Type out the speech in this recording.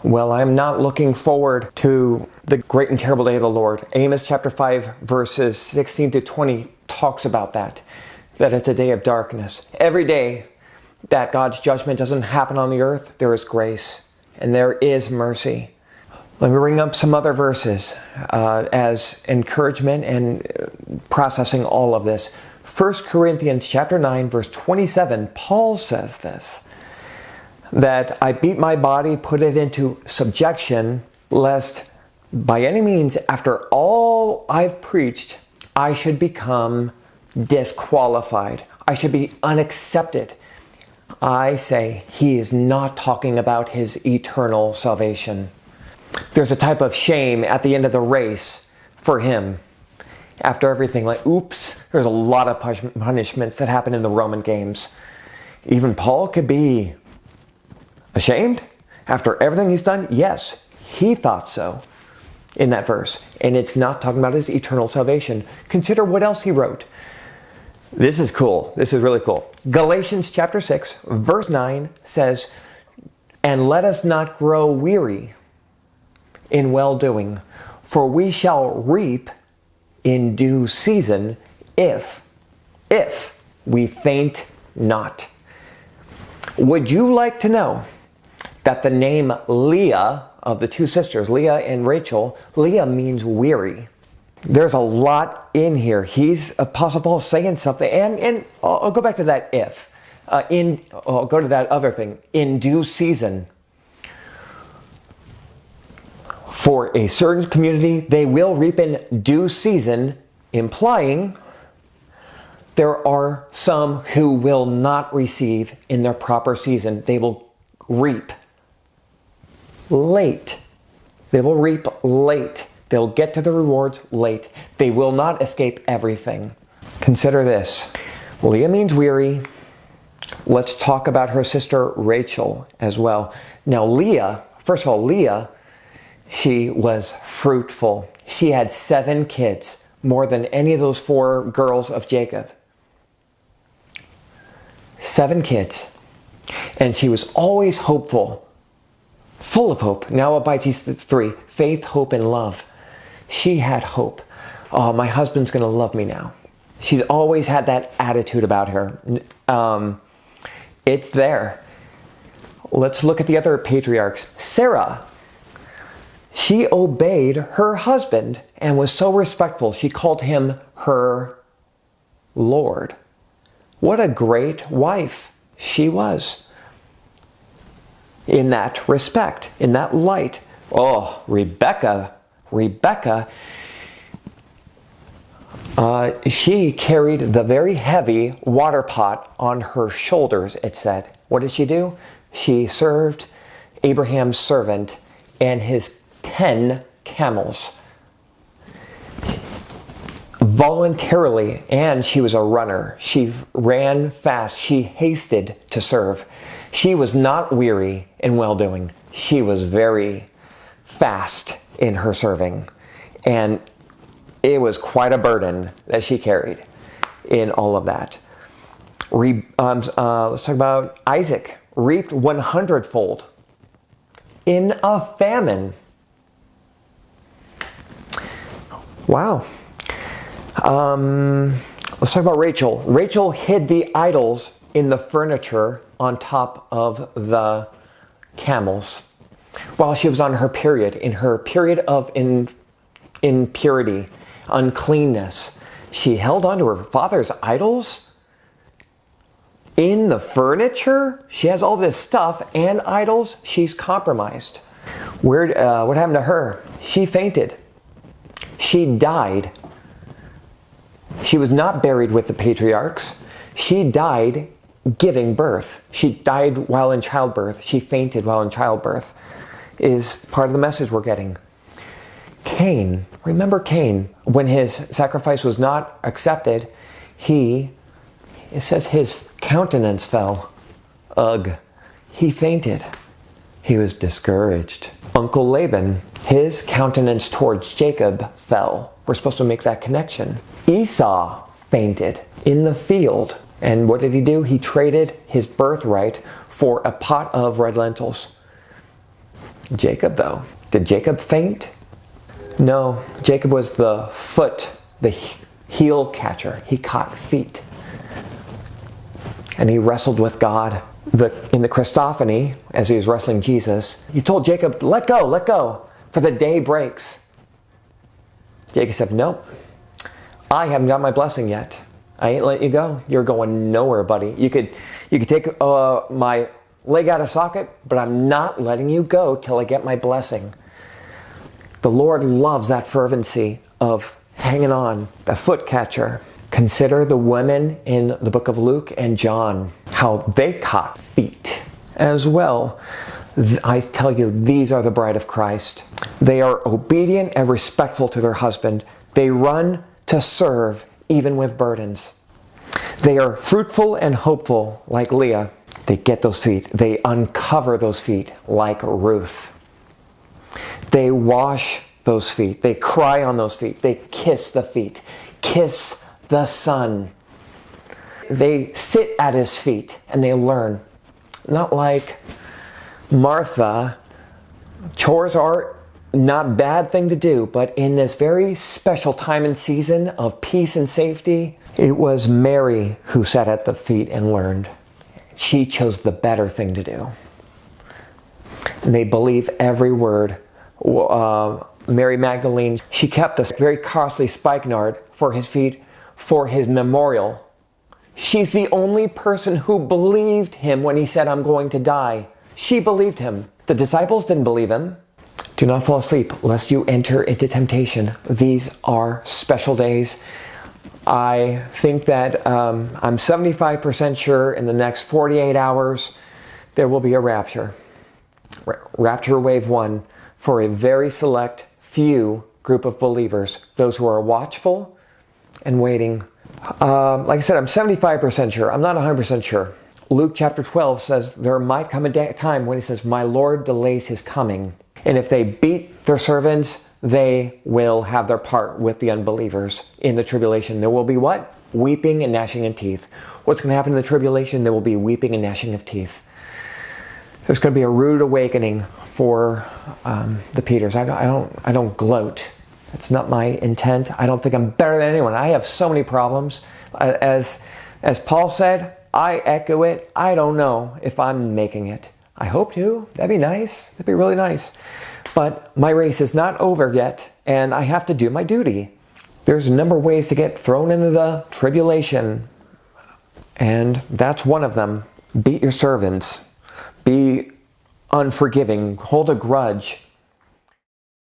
Well, I'm not looking forward to the great and terrible day of the Lord. Amos chapter 5, verses 16 to 20 talks about that it's a day of darkness. Every day that God's judgment doesn't happen on the earth, there is grace and there is mercy. Let me bring up some other verses as encouragement and processing all of this. 1 Corinthians chapter 9, verse 27, Paul says this, that I beat my body, put it into subjection, lest by any means, after all I've preached, I should become disqualified. I should be unaccepted. I say he is not talking about his eternal salvation. There's a type of shame at the end of the race for him. After everything, like, oops, there's a lot of punishments that happen in the Roman games. Even Paul could be ashamed after everything he's done? Yes, he thought so in that verse. And it's not talking about his eternal salvation. Consider what else he wrote. This is cool. This is really cool. Galatians chapter 6, verse 9 says, and let us not grow weary in well-doing, for we shall reap in due season if we faint not. Would you like to know that the name Leah of the two sisters, Leah and Rachel, Leah means weary? There's a lot in here. Apostle Paul saying something, and I'll go back to that if. I'll go to that other thing. In due season. For a certain community, they will reap in due season, implying there are some who will not receive in their proper season. They will reap late. They will reap late. They'll get to the rewards late. They will not escape everything. Consider this. Leah means weary. Let's talk about her sister Rachel as well. Now Leah, first of all, Leah, she was fruitful. She had 7 kids, more than any of those 4 girls of Jacob. 7 kids. And she was always hopeful. Full of hope. Now abides these 3. Faith, hope, and love. She had hope. Oh, my husband's going to love me now. She's always had that attitude about her. It's there. Let's look at the other patriarchs. Sarah. She obeyed her husband and was so respectful. She called him her Lord. What a great wife she was. In that respect, in that light. Oh, Rebecca, she carried the very heavy water pot on her shoulders, it said. What did she do? She served Abraham's servant and his 10 camels. Voluntarily, and she was a runner. She ran fast. She hasted to serve. She was not weary in well-doing. She was very fast in her serving. And it was quite a burden that she carried in all of that. Let's talk about Isaac. Reaped 100-fold in a famine. Wow. Let's talk about Rachel. Rachel hid the idols in the furniture on top of the camels while she was on her period, in her period of impurity, uncleanness. She held on to her father's idols in the furniture. She has all this stuff and idols. She's compromised. What happened to her? She fainted. She died. She was not buried with the patriarchs. She died giving birth. She died while in childbirth. She fainted while in childbirth, is part of the message we're getting. Cain, remember Cain, when his sacrifice was not accepted, it says his countenance fell. Ugh. He fainted. He was discouraged. Uncle Laban, his countenance towards Jacob fell. We're supposed to make that connection. Esau fainted in the field. And what did he do? He traded his birthright for a pot of red lentils. Jacob, though, did Jacob faint? No, Jacob was the heel catcher. He caught feet. And he wrestled with God. In the Christophany, as he was wrestling Jesus, he told Jacob, let go, for the day breaks. Jacob said, nope, I haven't got my blessing yet. I ain't letting you go. You're going nowhere, buddy. You could take my leg out of socket, but I'm not letting you go till I get my blessing. The Lord loves that fervency of hanging on, a foot catcher. Consider the women in the book of Luke and John, how they caught feet as well. I tell you, these are the bride of Christ. They are obedient and respectful to their husband. They run to serve even with burdens. They are fruitful and hopeful like Leah. They get those feet. They uncover those feet like Ruth. They wash those feet. They cry on those feet. They kiss the feet. Kiss the Son. They sit at his feet and they learn. Not like Martha. Chores are not a bad thing to do, but in this very special time and season of peace and safety, it was Mary who sat at the feet and learned. She chose the better thing to do. And they believe every word. Mary Magdalene, she kept this very costly spikenard for his feet for his memorial. She's the only person who believed him when he said, I'm going to die. She believed him. The disciples didn't believe him. Do not fall asleep lest you enter into temptation. These are special days. I think that I'm 75% sure in the next 48 hours there will be a rapture. Rapture wave 1 for a very select few group of believers. Those who are watchful and waiting. Like I said, I'm 75% sure. I'm not 100% sure. Luke chapter 12 says there might come a time when he says, my Lord delays his coming. And if they beat their servants, they will have their part with the unbelievers in the tribulation. There will be what? Weeping and gnashing of teeth. What's going to happen in the tribulation? There will be weeping and gnashing of teeth. There's going to be a rude awakening for the Peters. I don't gloat. It's not my intent. I don't think I'm better than anyone. I have so many problems. As Paul said, I echo it. I don't know if I'm making it. I hope to. That'd be nice. That'd be really nice. But my race is not over yet, and I have to do my duty. There's a number of ways to get thrown into the tribulation, and that's one of them. Beat your servants. Be unforgiving. Hold a grudge.